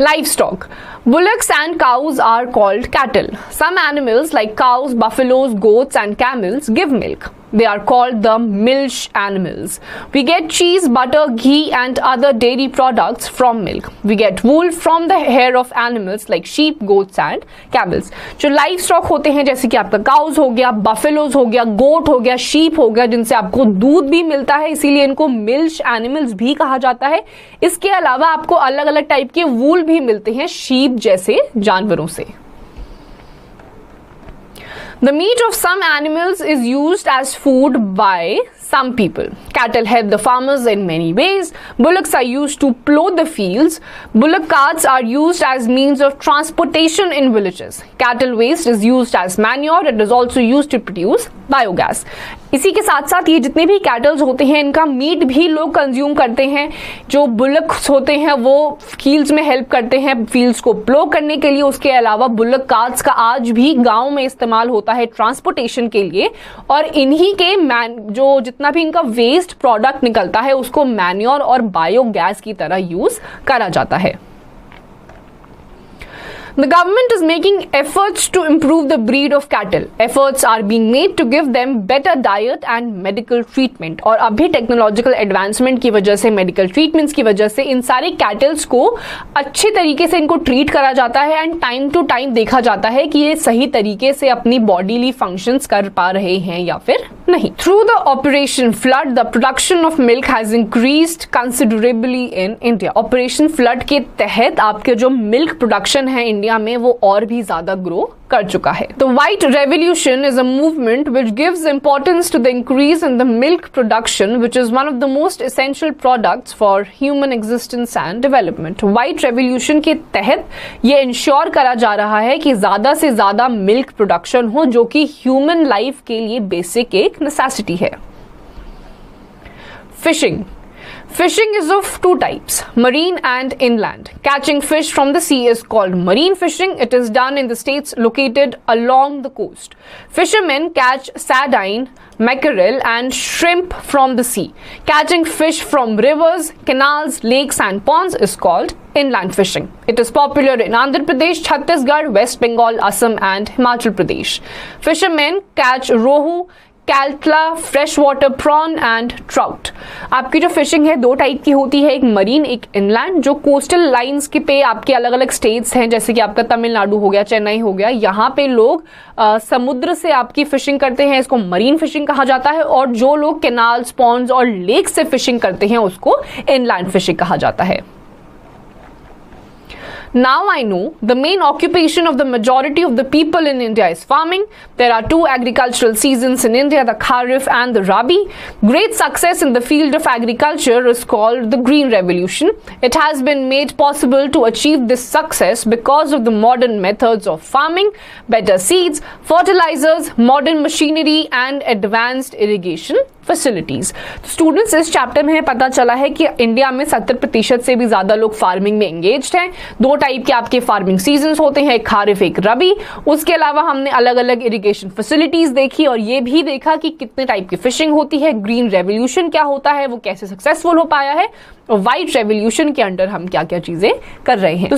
Livestock. Bullocks and cows are called cattle. Some animals like cows, buffaloes, goats and camels give milk. They are called the milch animals. We get cheese, butter, ghee and other dairy products from milk. We get wool from the hair of animals like sheep, goats and camels. जो livestock होते हैं जैसे कि आपका cows हो गया, buffaloes हो गया, goat हो गया, sheep हो गया, जिनसे आपको दूध भी मिलता है, इसीलिए इनको milch animals भी कहा जाता है। इसके अलावा आपको अलग अलग टाइप के wool भी मिलते हैं sheep जैसे जानवरों से। The meat of some animals is used as food by some people. Cattle help the farmers in many ways. Bullocks are used to plough the fields. Bullock carts are used as means of transportation in villages. Cattle waste is used as manure. It is also used to produce biogas. इसी के साथ साथ ये जितने भी kettles होते हैं इनका मीट भी लोग कंज्यूम करते हैं। जो बुलक्स होते हैं वो फील्ड्स में हेल्प करते हैं फील्ड्स को प्लो करने के लिए। उसके अलावा बुलक कार्ट्स का आज भी गांव में इस्तेमाल होता है ट्रांसपोर्टेशन के लिए, और इन्हीं के जो जितना भी इनका वेस्ट प्रोडक्ट निकलता है उसको मैन्योर और बायोगैस की तरह यूज करा जाता है। The government is making efforts to improve the breed of cattle. Efforts are being made to give them better diet and medical treatment. और अभी टेक्नोलॉजिकल एडवांसमेंट की वजह से, मेडिकल ट्रीटमेंट्स की वजह से इन सारे कैटल्स को अच्छे तरीके से इनको ट्रीट करा जाता है एंड टाइम टू टाइम देखा जाता है कि ये सही तरीके से अपनी बॉडीली फंक्शंस कर पा रहे हैं या फिर नहीं। Through the Operation Flood, the production of milk has increased considerably in India. Operation flood के तहत आपके जो मिल्क प्रोडक्शन है इंडिया में वो और भी ज्यादा ग्रो कर चुका है। तो white revolution is a movement which gives importance to the increase in the milk production which is one of the most essential products for human existence and development. White revolution के तहत ये ensure करा जा रहा है कि ज्यादा से ज्यादा मिल्क प्रोडक्शन हो, जो कि ह्यूमन लाइफ के लिए बेसिक एक नेसेसिटी है। Fishing. Fishing is of two types, marine and inland. Catching fish from the sea is called marine fishing. It is done in the states located along the coast. Fishermen catch sardine, mackerel and shrimp from the sea. Catching fish from rivers, canals, lakes and ponds is called inland fishing. It is popular in Andhra Pradesh, Chhattisgarh, West Bengal, Assam and Himachal Pradesh. Fishermen catch rohu, catla, fresh water prawn and trout. आपकी जो fishing है दो type की होती है, एक marine एक inland. जो कोस्टल लाइंस के पे आपके अलग अलग स्टेट्स हैं जैसे कि आपका तमिलनाडु हो गया, चेन्नई हो गया, यहाँ पे लोग समुद्र से आपकी फिशिंग करते हैं, इसको मरीन फिशिंग कहा जाता है। और जो लोग कैनाल्स, पॉन्ड्स और लेक से फिशिंग करते हैं उसको इनलैंड फिशिंग कहा जाता है। Now I know the main occupation of the majority of the people in India is farming. There are two agricultural seasons in India, the Kharif and the Rabi. Great success in the field of agriculture is called the Green Revolution. It has been made possible to achieve this success because of the modern methods of farming, better seeds, fertilizers, modern machinery and advanced irrigation facilities. Students इस chapter में पता चला है कि India में 70% से भी ज्यादा लोग फार्मिंग में एंगेज्ड हैं। दो टाइप के आपके फार्मिंग सीजन्स होते हैं, एक खारिफ एक रबी। उसके अलावा हमने अलग अलग इरिगेशन फैसिलिटीज देखी और ये भी देखा कि कितने टाइप की फिशिंग होती है, ग्रीन रेवोल्यूशन क्या होता है, वो कैसे सक्सेसफुल हो पाया है, और व्हाइट रेवोल्यूशन के अंडर हम क्या क्या चीजें कर रहे हैं। तो